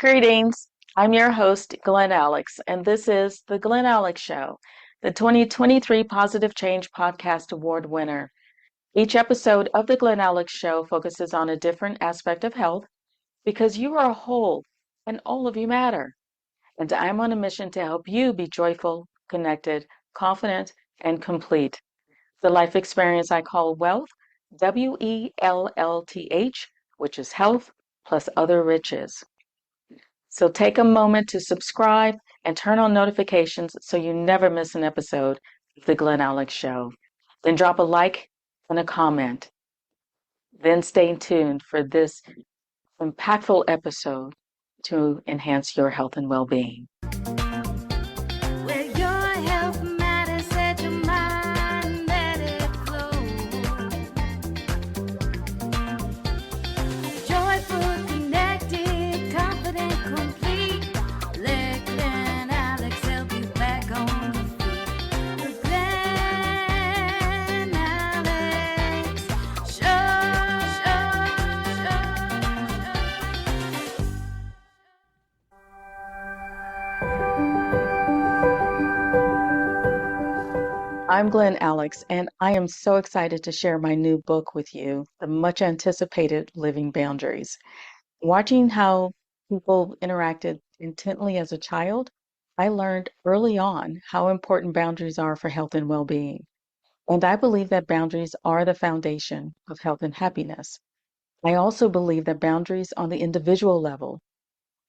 Greetings. I'm your host, Glen Alex, and this is The Glen Alex Show, the 2023 Positive Change Podcast Award winner. Each episode of The Glen Alex Show focuses on a different aspect of health because you are whole and all of you matter. And I'm on a mission to help you be joyful, connected, confident, and complete. The life experience I call wealth, WELLTH, which is health plus other riches. So take a moment to subscribe and turn on notifications so you never miss an episode of The Glen Alex Show. Then drop a like and a comment. Then stay tuned for this impactful episode to enhance your health and well-being. I'm Glen Alex, and I am so excited to share my new book with you, the much anticipated Living Boundaries. Watching how people interacted intently as a child, I learned early on how important boundaries are for health and well-being. And I believe that boundaries are the foundation of health and happiness. I also believe that boundaries on the individual level,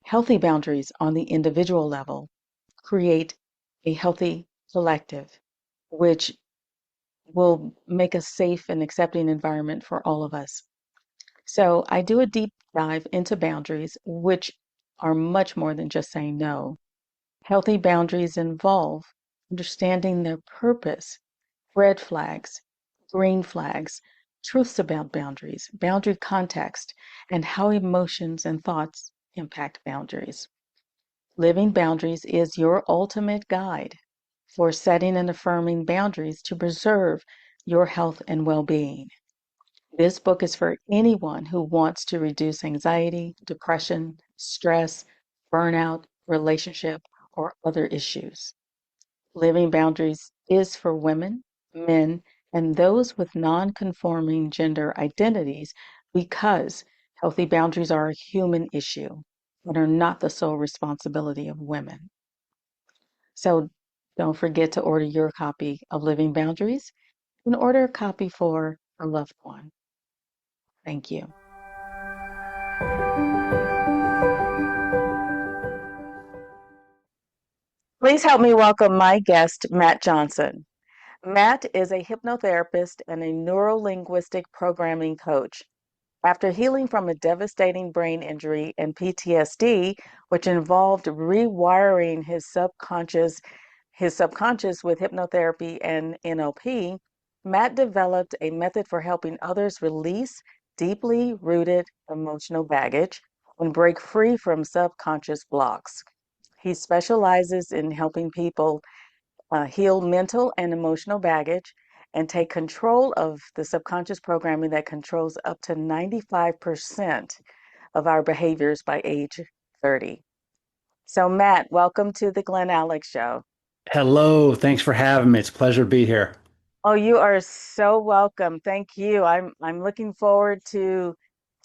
healthy boundaries on the individual level, create a healthy collective, which will make a safe and accepting environment for all of us. So I do a deep dive into boundaries, which are much more than just saying no. Healthy boundaries involve understanding their purpose, red flags, green flags, truths about boundaries, boundary context, and how emotions and thoughts impact boundaries. Living Boundaries is your ultimate guide for setting and affirming boundaries to preserve your health and well-being. This book is for anyone who wants to reduce anxiety, depression, stress, burnout, relationship, or other issues. Living Boundaries is for women, men, and those with non-conforming gender identities because healthy boundaries are a human issue and are not the sole responsibility of women. So don't forget to order your copy of Living Boundaries and order a copy for a loved one. Thank you. Please help me welcome my guest, Matt Johnson. Matt is a hypnotherapist and a neurolinguistic programming coach. After healing from a devastating brain injury and PTSD, which involved rewiring his subconscious with hypnotherapy and NLP, Matt developed a method for helping others release deeply rooted emotional baggage and break free from subconscious blocks. He specializes in helping people heal mental and emotional baggage and take control of the subconscious programming that controls up to 95% of our behaviors by age 30. So, Matt, welcome to the Glen Alex Show. Hello, thanks for having me. It's a pleasure to be here. Oh, you are so welcome. Thank you. I'm looking forward to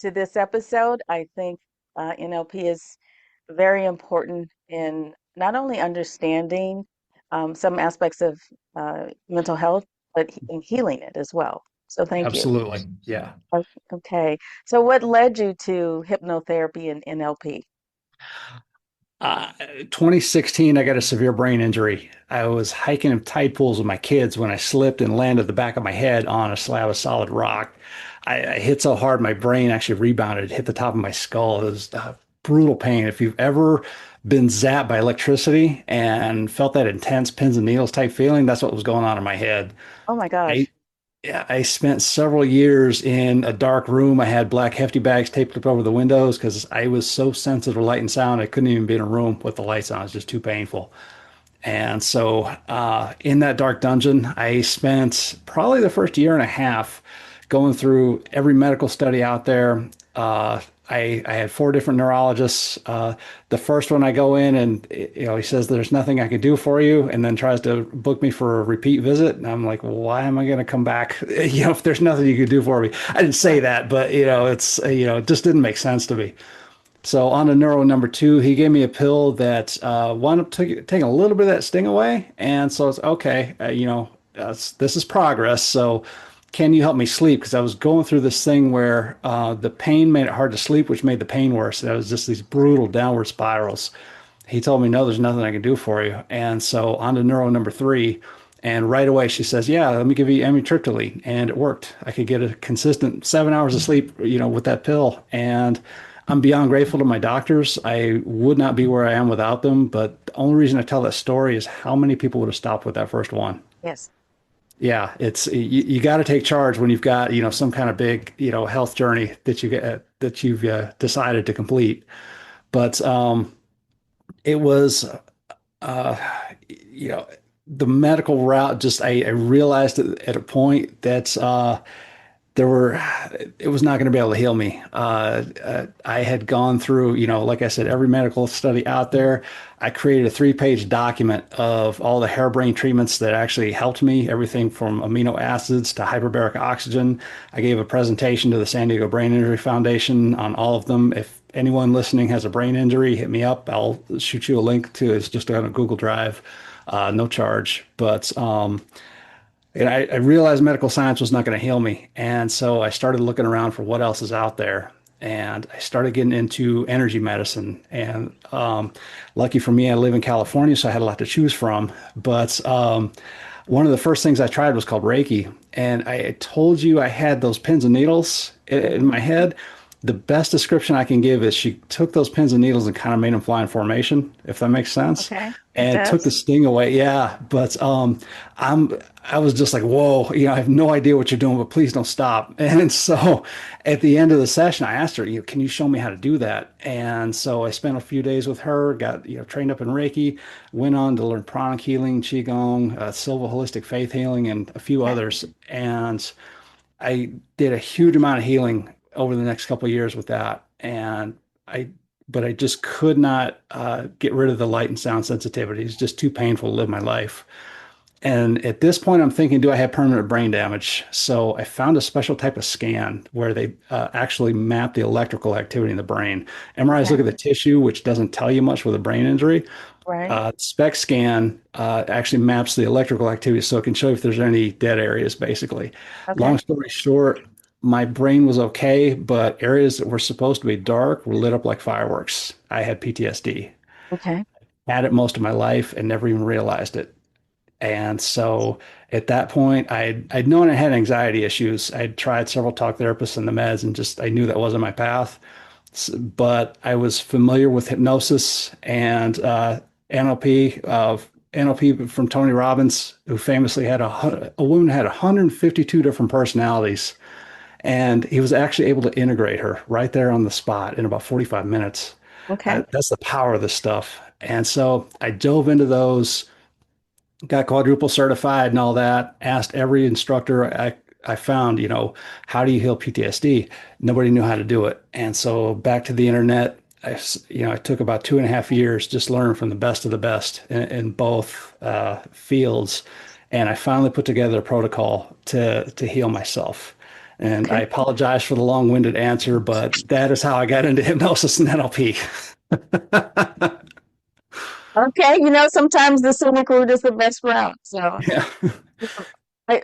this episode. I think NLP is very important in not only understanding some aspects of mental health, but in healing it as well. So thank you. Absolutely. Yeah. Okay. So what led you to hypnotherapy and NLP? Uh, 2016, I got a severe brain injury. I was hiking in tide pools with my kids when I slipped and landed the back of my head on a slab of solid rock. I hit so hard, my brain actually rebounded, hit the top of my skull. It was brutal pain. If you've ever been zapped by electricity and felt that intense pins and needles type feeling, that's what was going on in my head. Oh my I gosh. Yeah, I spent several years in a dark room. I had black hefty bags taped up over the windows because I was so sensitive to light and sound. I couldn't even be in a room with the lights on. It's just too painful. And so, in that dark dungeon, I spent probably the first year and a half going through every medical study out there, I had four different neurologists. The first one I go in and he says there's nothing I can do for you, and then tries to book me for a repeat visit. And I'm like, well, why am I going to come back? If there's nothing you could do for me. I didn't say Right. that, but it's it just didn't make sense to me. So on to neuro number two, he gave me a pill that wound up taking a little bit of that sting away. And so it's okay, this is progress. So can you help me sleep? Because I was going through this thing where the pain made it hard to sleep, which made the pain worse. That was just these brutal downward spirals. He told me, no, there's nothing I can do for you. And so on to neuro number three. And right away she says, yeah, let me give you amitriptyline. And it worked. I could get a consistent 7 hours of sleep, with that pill. And I'm beyond grateful to my doctors. I would not be where I am without them. But the only reason I tell that story is how many people would have stopped with that first one. Yes. Yeah, you got to take charge when you've got, some kind of big, health journey that you've decided to complete. But it was uh, you know, the medical route, just I realized at a point that there were it was not going to be able to heal me. I had gone through, like I said, every medical study out there. I created a 3-page document of all the harebrained treatments that actually helped me, everything from amino acids to hyperbaric oxygen. I gave a presentation to the San Diego Brain Injury Foundation on all of them. If anyone listening has a brain injury, hit me up. I'll shoot you a link to it. It's just on a Google Drive, no charge. But and I realized medical science was not going to heal me. And so I started looking around for what else is out there. And I started getting into energy medicine. And lucky for me, I live in California, so I had a lot to choose from. But one of the first things I tried was called Reiki. And I told you I had those pins and needles in my head. The best description I can give is she took those pins and needles and kind of made them fly in formation, if that makes sense, Okay. It and took the does. sting away. Yeah, but I was just like, whoa, I have no idea what you're doing, but please don't stop. And so at the end of the session, I asked her, can you show me how to do that? And so I spent a few days with her, got trained up in Reiki, went on to learn pranic healing, qigong, Silva holistic faith healing, and a few Okay. others. And I did a huge amount of healing over the next couple of years with that, and I but I just could not get rid of the light and sound sensitivity. It's just too painful to live my life. And at this point, I'm thinking, do I have permanent brain damage? So I found a special type of scan where they actually map the electrical activity in the brain. MRIs Okay. look at the tissue, which doesn't tell you much with a brain injury. Right. SPECT scan actually maps the electrical activity so it can show if there's any dead areas, basically. Long Okay. story short, my brain was okay, but areas that were supposed to be dark were lit up like fireworks. I had PTSD, Okay. had it most of my life and never even realized it. And so at that point, I'd known I had anxiety issues. I'd tried several talk therapists and the meds, and just I knew that wasn't my path. But I was familiar with hypnosis and NLP. NLP from Tony Robbins, who famously had a woman who had 152 different personalities, and he was actually able to integrate her right there on the spot in about 45 minutes. Okay. That's the power of this stuff. And so I dove into those, got quadruple certified and all that, asked every instructor I found, how do you heal PTSD? Nobody knew how to do it. And so back to the internet, I took about 2.5 years just learning from the best of the best in both fields. And I finally put together a protocol to heal myself. And I Okay. apologize for the long-winded answer, but that is how I got into hypnosis and NLP. Okay. Sometimes the scenic route is the best route. So, Yeah.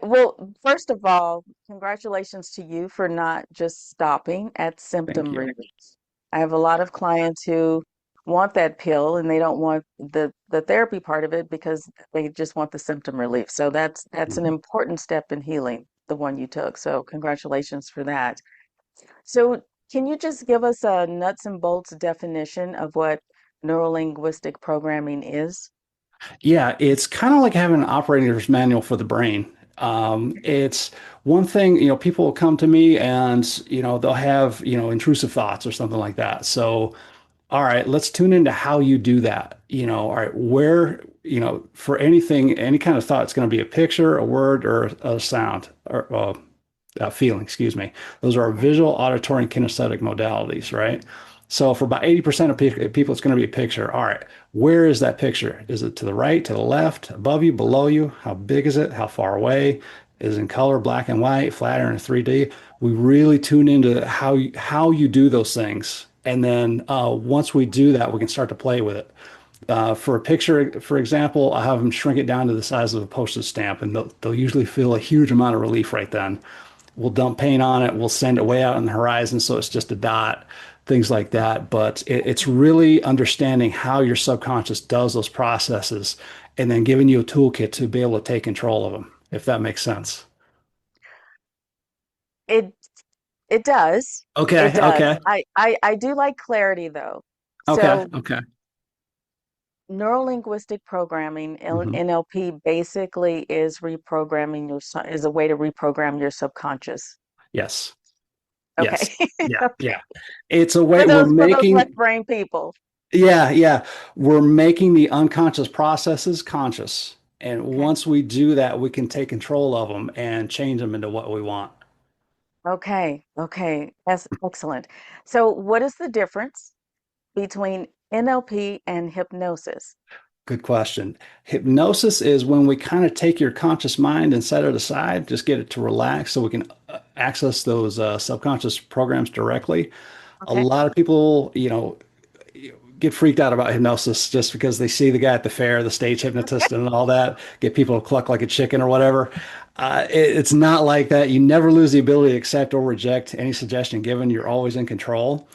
well, first of all, congratulations to you for not just stopping at Thank symptom you. relief. I have a lot of clients who want that pill and they don't want the therapy part of it because they just want the symptom relief. So that's an important step in healing, the one you took. So congratulations for that. So can you just give us a nuts and bolts definition of what neurolinguistic programming is? Yeah, it's kind of like having an operator's manual for the brain. It's one thing, people will come to me and, they'll have, intrusive thoughts or something like that. So, all right, let's tune into how you do that. All right, where, for anything, any kind of thought, it's going to be a picture, a word, or a sound. Or feeling, excuse me. Those are our Okay. visual, auditory, and kinesthetic modalities, right? So for about 80% of people, it's going to be a picture. All right, where is that picture? Is it to the right, to the left, above you, below you? How big is it? How far away? Is it in color, black and white, flat or in 3D? We really tune into how you do those things. And then once we do that, we can start to play with it. For a picture, for example, I have them shrink it down to the size of a postage stamp, and they'll usually feel a huge amount of relief right then. We'll dump paint on it. We'll send it way out on the horizon so it's just a dot, things like that. But it's really understanding how your subconscious does those processes and then giving you a toolkit to be able to take control of them, if that makes sense. It it does. It Okay, does. okay, I do like clarity though. okay, So okay. neurolinguistic programming, Hmm. NLP, basically is reprogramming is a way to reprogram your subconscious. Yes, Okay. yes, yeah, yeah. It's a way For we're those left making. brain people. Yeah, yeah. We're making the unconscious processes conscious. And Okay. once we do that, we can take control of them and change them into what we want. Okay. Okay. That's excellent. So what is the difference between NLP and hypnosis? Good question. Hypnosis is when we kind of take your conscious mind and set it aside, just get it to relax so we can access those subconscious programs directly. A Okay. lot of people, get freaked out about hypnosis just because they see the guy at the fair, the stage hypnotist, and all that, get people to cluck like a chicken or whatever. It's not like that. You never lose the ability to accept or reject any suggestion given. You're always in control.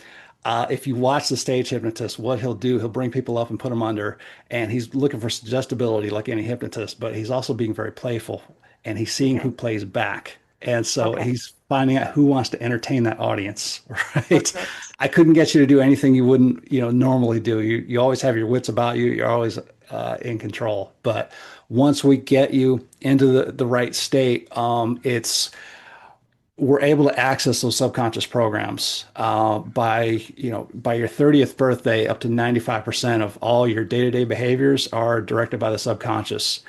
If you watch the stage hypnotist, what he'll do, he'll bring people up and put them under, and he's looking for suggestibility like any hypnotist, but he's also being very playful and he's seeing who Okay. plays back. And so Okay. he's finding out who wants to entertain that audience, right? Okay. I couldn't get you to do anything you wouldn't, normally do. You always have your wits about you. You're always in control. But once we get you into the right state, it's we're able to access those subconscious programs by your 30th birthday. Up to 95% of all your day-to-day behaviors are directed by the subconscious.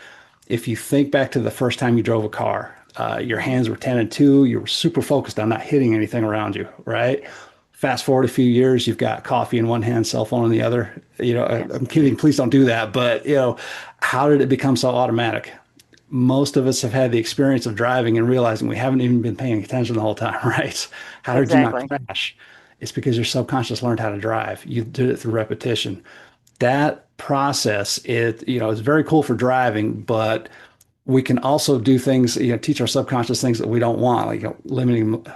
If you think back to the first time you drove a car, your Hmm. hands were 10 and 2, you were super focused on not hitting anything around you, right? Yes. Fast forward a few years, you've got coffee in one hand, cell phone in the other. Yes. I'm kidding, please don't do that. But how did it become so automatic? Most of us have had the experience of driving and realizing we haven't even been paying attention the whole time, right? How did you not Exactly. crash? It's because your subconscious learned how to drive. You did it through repetition. That process, is very cool for driving, but we can also do things, teach our subconscious things that we don't want, like limiting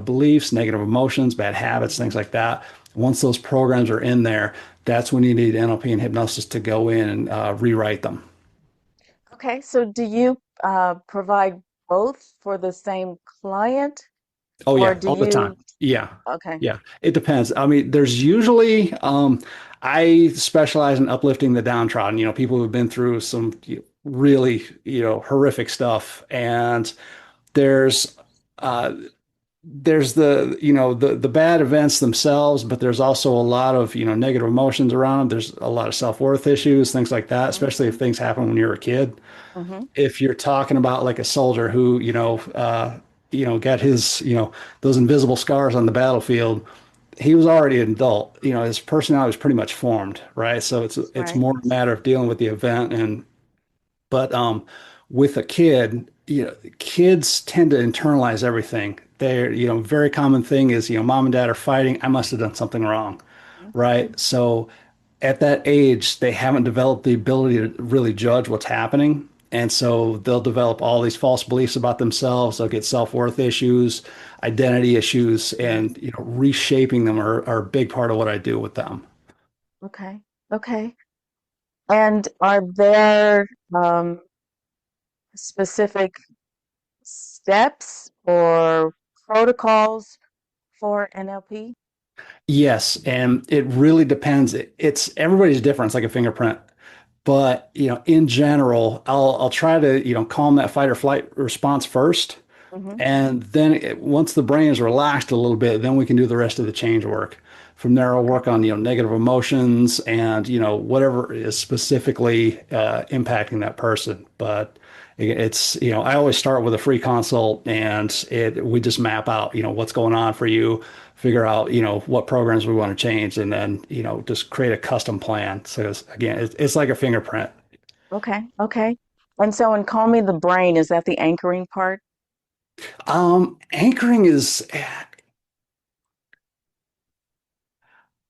beliefs, negative emotions, bad habits, things Hmm. like that. Once those programs are in there, that's when you need NLP and hypnosis to go in and rewrite them. Okay. So do you provide both for the same client, Oh or yeah, do all the time. you? Yeah. Okay. Yeah. It depends. I mean, there's usually I specialize in uplifting the downtrodden, people who've been through some really, horrific stuff. And there's uh there's the bad events themselves, but there's also a lot of, negative emotions around them. There's a lot of self-worth issues, things like that, especially if Hmm. things happen when you're a kid. Hmm. If you're talking about like a soldier who, got his, those invisible scars on the battlefield, he was already an adult. His personality was pretty much formed, right? So it's Right. more a matter of dealing with the event. But with a kid, kids tend to internalize everything. They're, very common thing is, mom and dad are fighting. I must have done something wrong, Hmm. right? So at that age, they haven't developed the ability to really judge what's happening. And so they'll develop all these false beliefs about themselves. They'll get self-worth issues, identity issues, Hmm. and reshaping them are a big part of what I do with them. Okay. Okay. And are there specific steps or protocols for NLP? Yes, and it really depends. It's everybody's different. It's like a fingerprint. But, in general, I'll try to, calm that fight or flight response first. Hmm. And then once the brain is relaxed a little bit, then we can do the rest of the change work. From there, I'll Okay. work on, negative emotions and, whatever is specifically impacting that person. But It's, I always start with a free consult, and we just map out, what's going on for you, figure out, what programs we want to change, and then, just create a custom plan. So again, it's like a fingerprint. Okay, okay. And so in Call Me the Brain, is that the anchoring part? Anchoring is,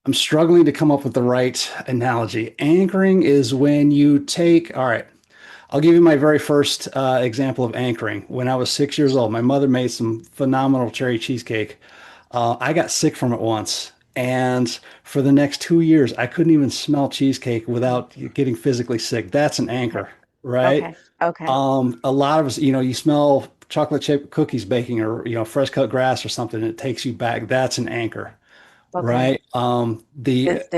I'm struggling to come up with the right analogy. Anchoring is when you take, all right, I'll give you my very first example of anchoring. When I was 6 years old, my mother made some phenomenal cherry cheesecake. I got sick from it once. And for the next 2 years, I couldn't even smell cheesecake without getting physically sick. That's an Okay, anchor, right? okay, okay, A lot of us, you smell chocolate chip cookies baking, or, fresh cut grass or something, and it takes you back. That's an anchor, okay. right? It's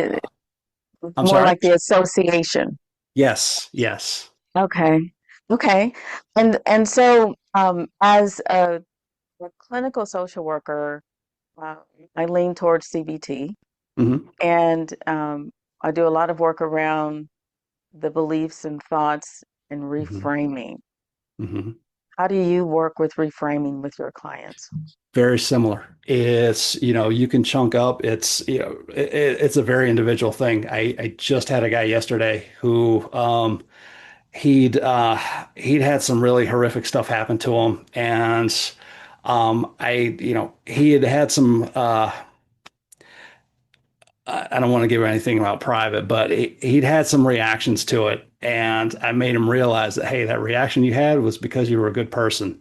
I'm more sorry. like the association. Yes, yes. Okay, okay. And so as a clinical social worker, uh, I lean towards CBT, Hmm. and I do a lot of work around the beliefs and thoughts and Hmm. reframing. Hmm. How do you work with reframing with your clients? Very similar. It's, you can chunk up. It's, it's a very individual thing. I just had a guy yesterday who, he'd, uh, he'd had some really horrific stuff happen to him. And, he had had some, I don't want to give anything about private, but he'd had some reactions to it. And I made him realize that, hey, that reaction you had was because you were a good person.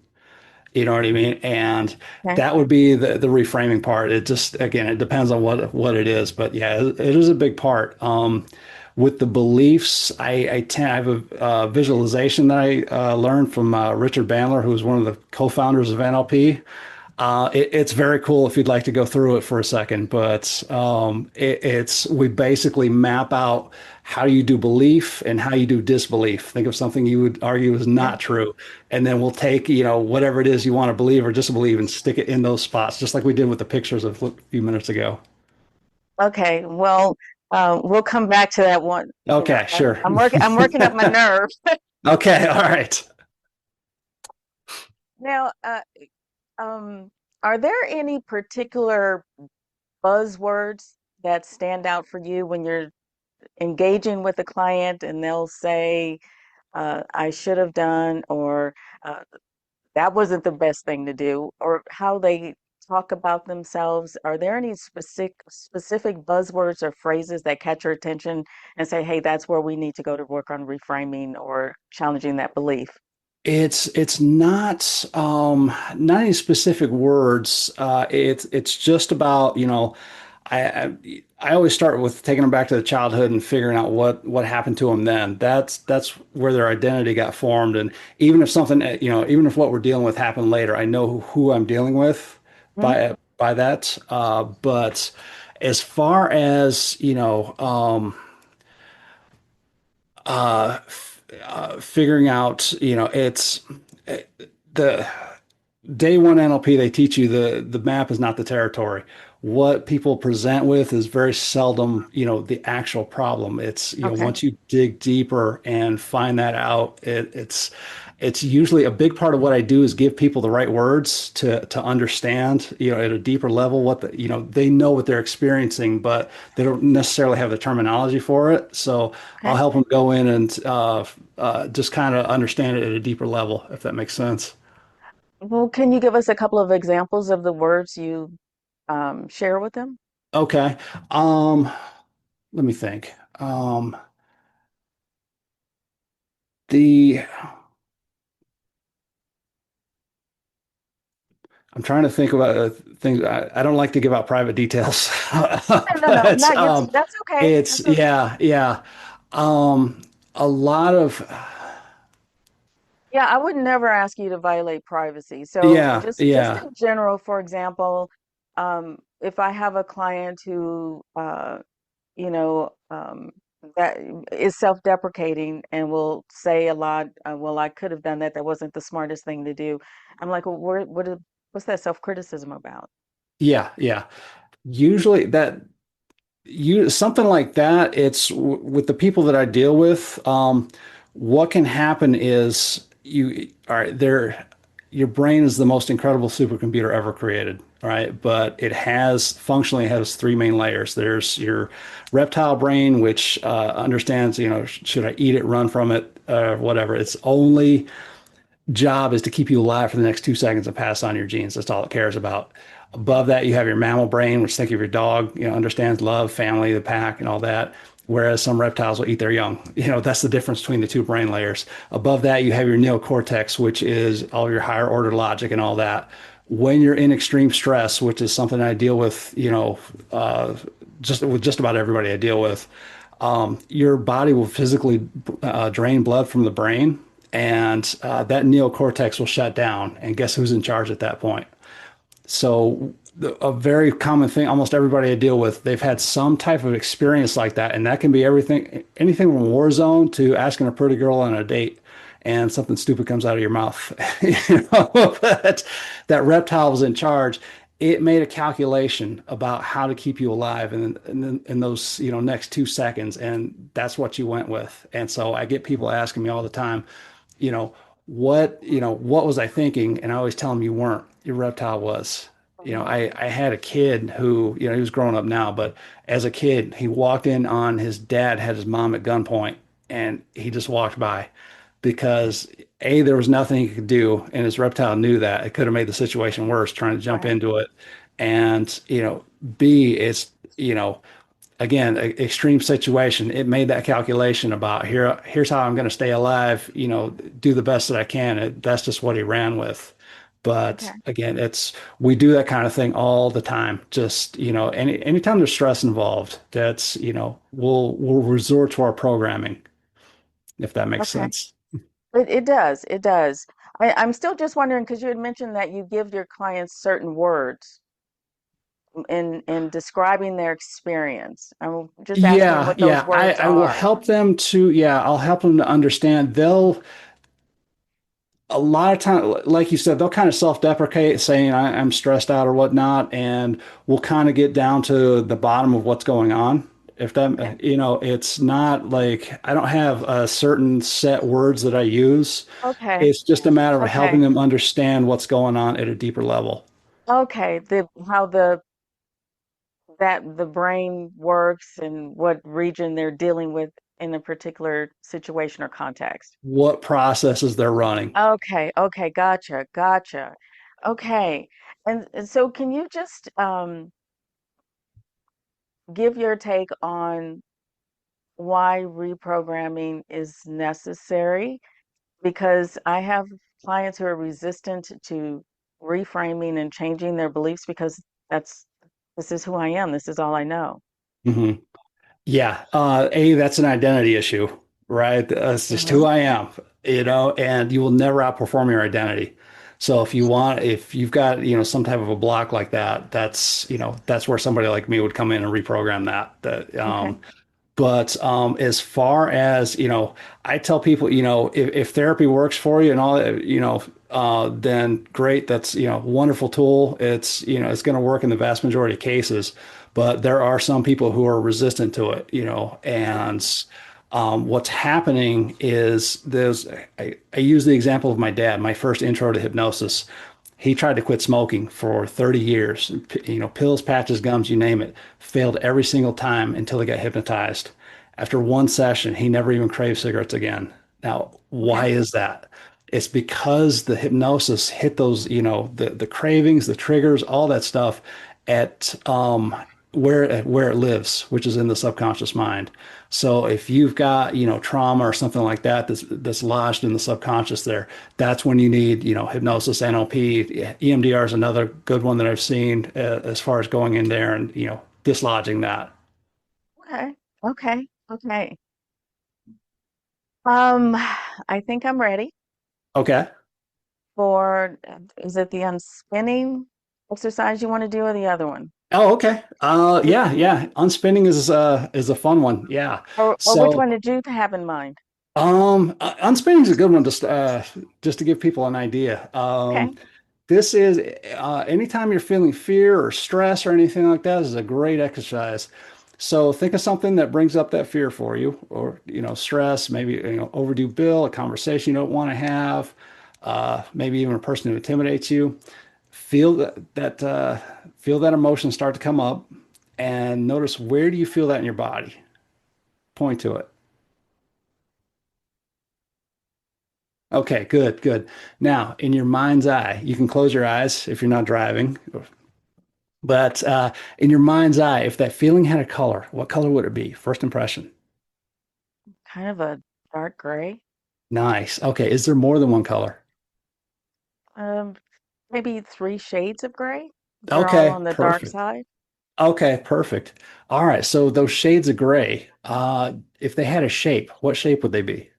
You know what I mean? And Okay. that would be the reframing part. It just, again, it depends on what it is, but yeah, it is a big part. With the beliefs, I have a visualization that I learned from Richard Bandler, who was one of the co-founders of NLP. It's very cool if you'd like to go through it for a second, but it's we basically map out how you do belief and how you do disbelief. Think of something you would argue is Okay. not true, and then we'll take, whatever it is you want to believe or disbelieve, and stick it in those spots, just like we did with the pictures a few minutes ago. Okay. Well, we'll come back to that one. Okay, sure. I'm working up my nerve. Okay, all right. Now, um, are there any particular buzzwords that stand out for you when you're engaging with a client and they'll say, I should have done, or uh, that wasn't the best thing to do, or how they talk about themselves? Are there any specific buzzwords or phrases that catch your attention and say, hey, that's where we need to go to work on reframing or challenging that belief? It's not any specific words. It's just about, I always start with taking them back to the childhood and figuring out what happened to them then. That's where their identity got formed. And even if something, even if what we're dealing with happened later, I know who I'm dealing with Mhm. by that. But as far as, figuring out, it's the day one NLP, they teach you the map is not the territory. What people present with is very seldom, the actual problem. It's, Okay. once you dig deeper and find that out, it's usually a big part of what I do is give people the right words to understand, at a deeper level what they know what they're experiencing, but they don't necessarily have the terminology for it. So I'll Okay. help them go in and just kind of understand it at a deeper level, if that makes sense. Well, can you give us a couple of examples of the words you share with them? Okay. Um, Let me think. The I'm trying to think about things. I don't like to give out private details, No, no, but not it's that's okay. it's, That's okay. yeah, yeah. A lot of, Yeah, I would never ask you to violate privacy. So yeah, just yeah, in general, for example, if I have a client who you know, that is self-deprecating and will say a lot, well, I could have done that. That wasn't the smartest thing to do. I'm like, well, what's that self-criticism about? yeah, yeah. Usually something like that. It's with the people that I deal with. What can happen is, you all right there, your brain is the most incredible supercomputer ever created, all right, but it has functionally has three main layers. There's your reptile brain, which understands, should I eat it, run from it, whatever. Its only job is to keep you alive for the next 2 seconds and pass on your genes. That's all it cares about. Above that, you have your mammal brain, which think of your dog, understands love, family, the pack, and all that. Whereas some reptiles will eat their young. That's the difference between the two brain layers. Above that, you have your neocortex, which is all your higher order logic and all that. When you're in extreme stress, which is something I deal with, just with just about everybody I deal with, your body will physically drain blood from the brain, and that neocortex will shut down. And guess who's in charge at that point? So, a very common thing, almost everybody I deal with, they've had some type of experience like that. And that can be everything, anything from a war zone to asking a pretty girl on a date and something stupid comes out of your mouth. But that reptile was in charge. It made a calculation about how to keep you alive in those next 2 seconds, and that's what you went with. And so I get people asking me all the time, you know, what was I thinking? And I always tell them you weren't. Your reptile was. Mhm. I had a kid who, he was growing up now, but as a kid, he walked in on his dad had his mom at gunpoint, and he just walked by because A, there was nothing he could do, and his reptile knew that. It could have made the situation worse trying to jump Right. into it. And, B, it's, again, extreme situation. It made that calculation about here's how I'm going to stay alive, do the best that I can. That's just what he ran with. But Okay. again, we do that kind of thing all the time. Just, anytime there's stress involved, that's, we'll resort to our programming, if that makes Okay. sense. It does. It does. I'm still just wondering because you had mentioned that you give your clients certain words in describing their experience. I'm just asking Yeah, what those yeah. I, words I will are. help them to, yeah, I'll help them to understand. A lot of time, like you said, they'll kind of self-deprecate saying I'm stressed out or whatnot, and we'll kind of get down to the bottom of what's going on. If Okay. that, it's not like I don't have a certain set words that I use. Okay. It's just a matter of helping Okay. them understand what's going on at a deeper level. Okay. The how the brain works and what region they're dealing with in a particular situation or context. What processes they're running. Okay. Okay. Gotcha. Gotcha. Okay. And so can you just give your take on why reprogramming is necessary? Because I have clients who are resistant to reframing and changing their beliefs because that's this is who I am. This is all I know. Mhm. Yeah, that's an identity issue, right? That's just who Hmm. I am, and you will never outperform your identity. So if you've got, some type of a block like that, that's where somebody like me would come in and reprogram that. Okay. But as far as, I tell people, if therapy works for you and all that, then great. That's, wonderful tool. It's going to work in the vast majority of cases. But there are some people who are resistant to it, and what's happening is I use the example of my dad, my first intro to hypnosis. He tried to quit smoking for 30 years, pills, patches, gums, you name it, failed every single time until he got hypnotized. After one session, he never even craved cigarettes again. Now, why Okay. is that? It's because the hypnosis hit those, the cravings, the triggers, all that stuff at where it lives, which is in the subconscious mind. So if you've got, trauma or something like that that's lodged in the subconscious there, that's when you need, hypnosis, NLP, EMDR is another good one that I've seen as far as going in there and, dislodging that. Okay. Okay. Okay. I think I'm ready Okay. for, is it the unspinning exercise you want to do or the other one? Oh, okay. Which, Yeah. Unspinning is a fun one. Yeah. or which So, one did you have in mind? unspinning is a good one just to give people an idea. Okay. This is anytime you're feeling fear or stress or anything like that, this is a great exercise. So think of something that brings up that fear for you, or stress, maybe overdue bill, a conversation you don't want to have, maybe even a person who intimidates you. Feel feel that emotion start to come up, and notice, where do you feel that in your body? Point to it. Okay, good, good. Now, in your mind's eye, you can close your eyes if you're not driving, but in your mind's eye, if that feeling had a color, what color would it be? First impression. Kind of a dark gray. Nice. Okay, is there more than one color? Um, Maybe three shades of gray. They're all Okay, on the dark perfect. side. Okay, perfect. All right, so those shades of gray, if they had a shape, what shape would they be?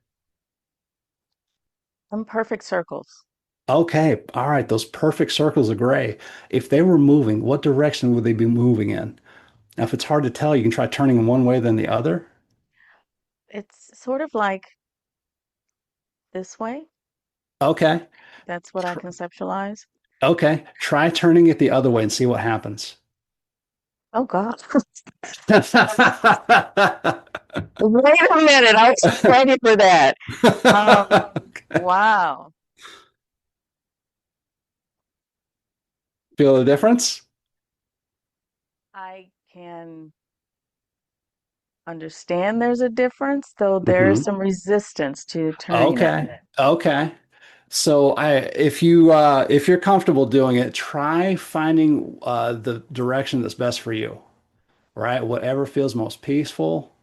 Some perfect circles. Okay, all right, those perfect circles of gray. If they were moving, what direction would they be moving in? Now, if it's hard to tell, you can try turning them one way then the other. It's sort of like this way. Okay, That's what I tr conceptualize. okay, try turning it the other way and see what happens. Oh God. Wait a minute. I was ready for that. Wow. Feel the difference? I can understand there's a difference, though there is Hmm. some resistance to turning it. Okay. Okay. So if you're comfortable doing it, try finding the direction that's best for you, right? Whatever feels most peaceful.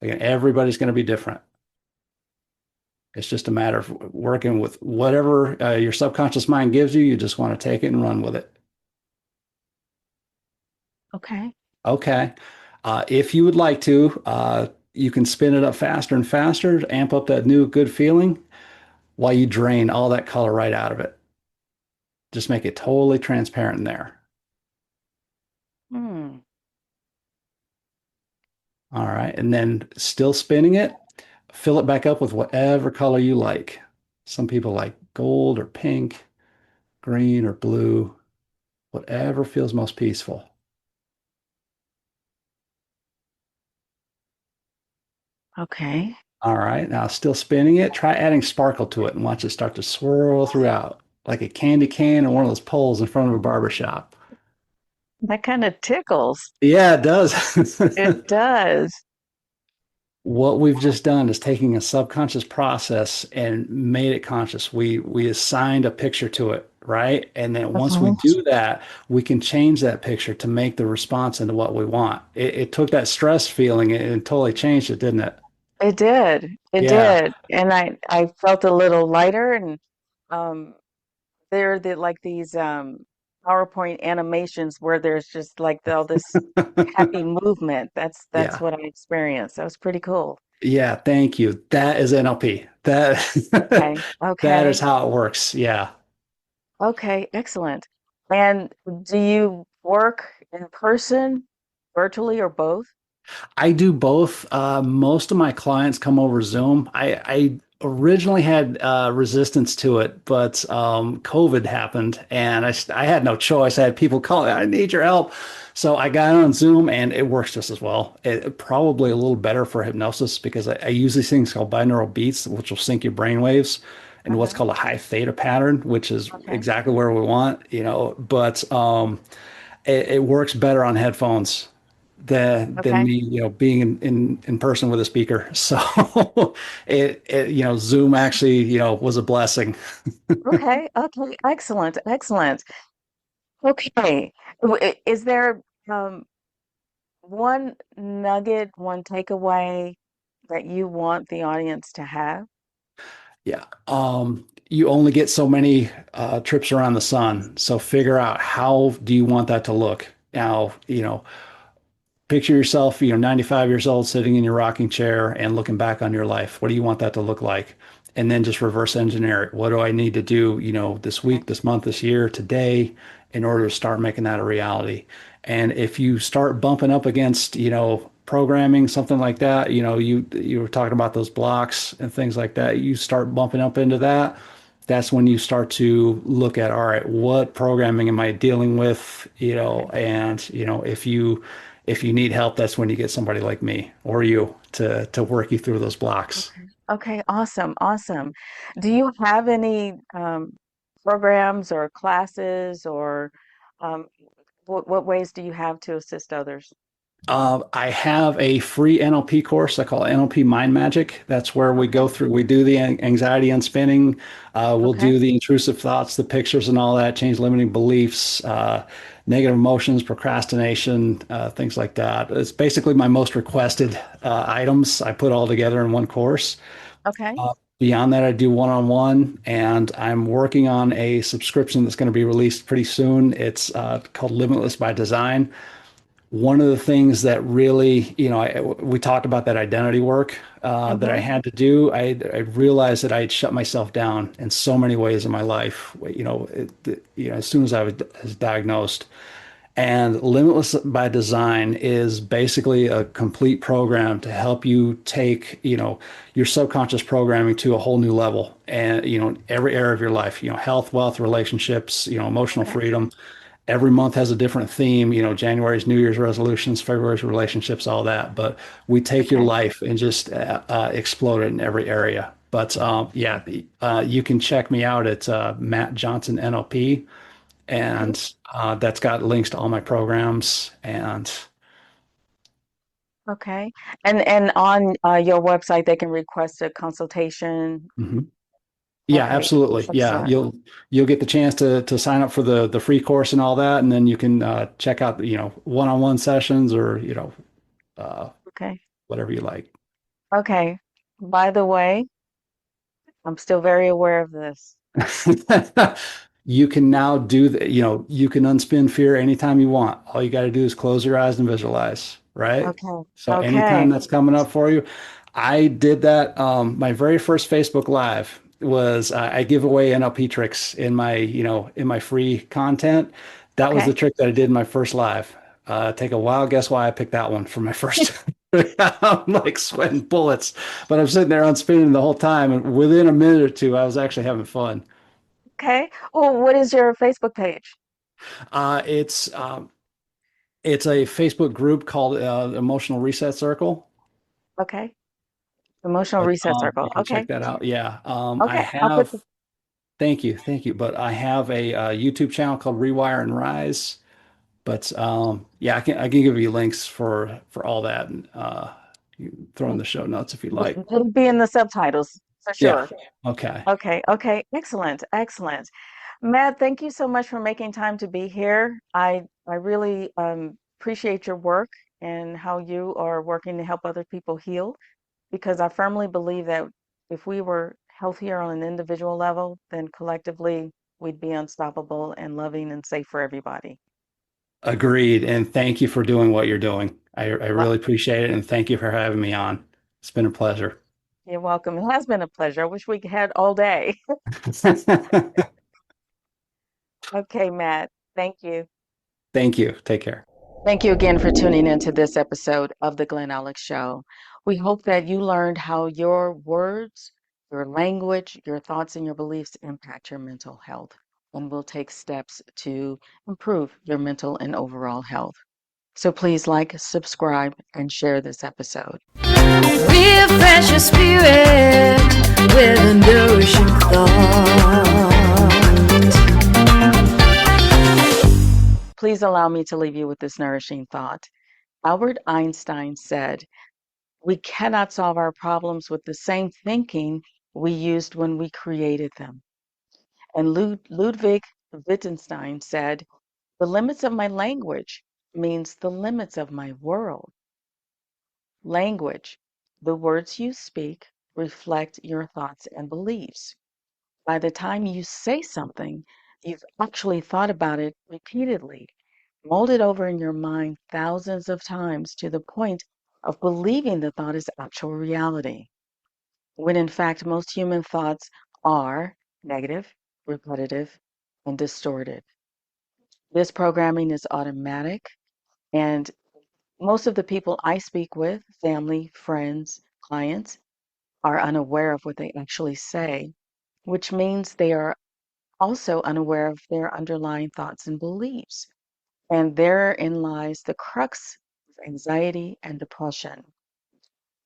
Again, everybody's going to be different. It's just a matter of working with whatever your subconscious mind gives you. You just want to take it and run with it. Okay. Okay. If you would like to, you can spin it up faster and faster to amp up that new good feeling while you drain all that color right out of it. Just make it totally transparent in there. Hmm. All right. And then still spinning it, fill it back up with whatever color you like. Some people like gold or pink, green or blue, whatever feels most peaceful. Okay. All right. Now, still spinning it, try adding sparkle to it and watch it start to swirl throughout like a candy cane or one of those poles in front of a barber shop. That kind of tickles. Yeah, it does. It does. What we've just done is taking a subconscious process and made it conscious. We assigned a picture to it, right? And then once we Mhm. do that, we can change that picture to make the response into what we want. It took that stress feeling and totally changed it, didn't it? It did. It Yeah. did. And I felt a little lighter and um there are like these PowerPoint animations where there's just like all this happy movement. That's Yeah. what I experienced. That was pretty cool. Yeah, thank you. That is NLP. That Okay. that is Okay. how it works. Yeah. Okay. Excellent. And do you work in person, virtually, or both? I do both. Most of my clients come over Zoom. I originally had resistance to it, but COVID happened and I had no choice. I had people calling, I need your help. So I got on Zoom and it works just as well. Probably a little better for hypnosis because I use these things called binaural beats, which will sync your brain waves, and what's Uh-huh. called a high theta pattern, which is Okay. exactly where we want. But it works better on headphones than Okay. me, being in person with a speaker. So Zoom actually, was a blessing. Okay. Okay. Excellent. Excellent. Okay. Is there um one nugget, one takeaway that you want the audience to have? Yeah. You only get so many trips around the sun. So figure out, how do you want that to look? Now, picture yourself, 95 years old, sitting in your rocking chair and looking back on your life. What do you want that to look like? And then just reverse engineer it. What do I need to do, this Okay. week, this month, this year, today, in order to start making that a reality? And if you start bumping up against, programming, something like that, you were talking about those blocks and things like that. You start bumping up into that. that's when you start to look at, all right, what programming am I dealing with? Okay. And if you need help, that's when you get somebody like me or you to work you through those blocks. Okay. Okay. Awesome. Awesome. Do you have any programs or classes or um, what ways do you have to assist others? I have a free NLP course I call NLP Mind Magic. That's where Okay. we do the anxiety unspinning. We'll Okay. do the intrusive thoughts, the pictures, and all that, change limiting beliefs, negative emotions, procrastination, things like that. It's basically my most requested items I put all together in one course. Okay. Beyond that, I do one-on-one, and I'm working on a subscription that's going to be released pretty soon. It's called Limitless by Design. One of the things that really, we talked about that identity work that I Mm-hmm. had to do. I realized that I had shut myself down in so many ways in my life. As soon as I was diagnosed, and Limitless by Design is basically a complete program to help you take, your subconscious programming to a whole new level, and every area of your life, health, wealth, relationships, emotional Okay. freedom. Every month has a different theme. January's New Year's resolutions, February's relationships, all that. But we take your Okay. life and just explode it in every area. But yeah, you can check me out at Matt Johnson NLP, Okay. and that's got links to all my programs. And Okay. And on your website, they can request a consultation. mhm. Yeah, Okay. absolutely. Yeah, Excellent. you'll get the chance to sign up for the free course and all that, and then you can check out one-on-one sessions or uh, Okay. whatever you like. Okay. By the way, I'm still very aware of this. You can now do the, you can unspin fear anytime you want. All you got to do is close your eyes and visualize, right? Okay. So anytime Okay. that's coming up for you, I did that. My very first Facebook Live was I give away NLP tricks in my free content. That was the Okay. trick that I did in my first live. Take a wild guess why I picked that one for my first. I'm like sweating bullets, but I'm sitting there unspinning the whole time, and within a minute or two, I was actually having fun. Okay. Well, what is your Facebook page? Uh, it's um, it's a Facebook group called Emotional Reset Circle, Okay. Emotional but Reset Circle. you can Okay. check that out. Yeah, I Okay. I'll put have. Thank you. But I have a, YouTube channel called Rewire and Rise. But yeah, I can give you links for all that, and you can throw in the show notes if you like. it'll be in the subtitles for Yeah. sure. Okay. Okay. Okay. Excellent. Excellent. Matt, thank you so much for making time to be here. I really appreciate your work and how you are working to help other people heal, because I firmly believe that if we were healthier on an individual level, then collectively we'd be unstoppable and loving and safe for everybody. Agreed. And thank you for doing what you're doing. I Well, really appreciate it. And thank you for having me on. It's been a pleasure. you're welcome. It has been a pleasure. I wish we had all day. Okay, Matt. Thank you. Thank you. Take care. Thank you again for tuning into this episode of The Glenn Alex Show. We hope that you learned how your words, your language, your thoughts, and your beliefs impact your mental health, and will take steps to improve your mental and overall health. So please like, subscribe, and share this episode. Refresh your spirit with a nourishing thought. Please allow me to leave you with this nourishing thought. Albert Einstein said, "We cannot solve our problems with the same thinking we used when we created them." And Ludwig Wittgenstein said, "The limits of my language means the limits of my world." Language, the words you speak, reflect your thoughts and beliefs. By the time you say something, you've actually thought about it repeatedly, molded over in your mind thousands of times to the point of believing the thought is actual reality, when in fact most human thoughts are negative, repetitive, and distorted. This programming is automatic, and most of the people I speak with, family, friends, clients, are unaware of what they actually say. which means they are also unaware of their underlying thoughts and beliefs. And therein lies the crux of anxiety and depression.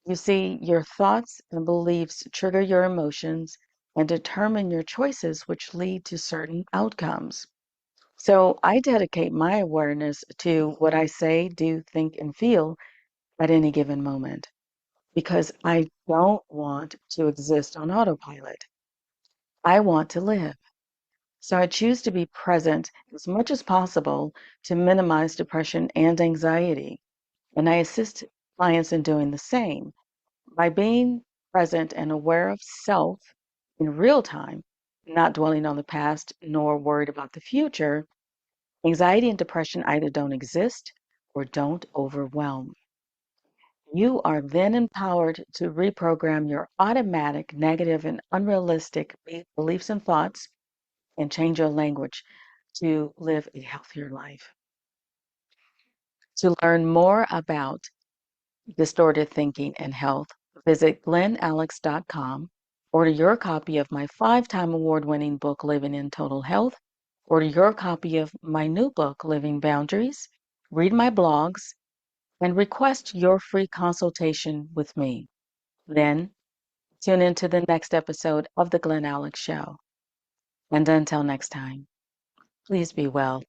You see, your thoughts and beliefs trigger your emotions and determine your choices, which lead to certain outcomes. So I dedicate my awareness to what I say, do, think, and feel at any given moment because I don't want to exist on autopilot. I want to live. So I choose to be present as much as possible to minimize depression and anxiety. And I assist clients in doing the same by being present and aware of self in real time, not dwelling on the past nor worried about the future. Anxiety and depression either don't exist or don't overwhelm. You are then empowered to reprogram your automatic, negative, and unrealistic beliefs and thoughts and change your language to live a healthier life. To learn more about distorted thinking and health, visit glenalex.com. Order your copy of my 5-time award-winning book, Living in Total Health. Order your copy of my new book, Living Boundaries. Read my blogs and request your free consultation with me. Then tune into the next episode of The Glen Alex Show. And until next time, please be well.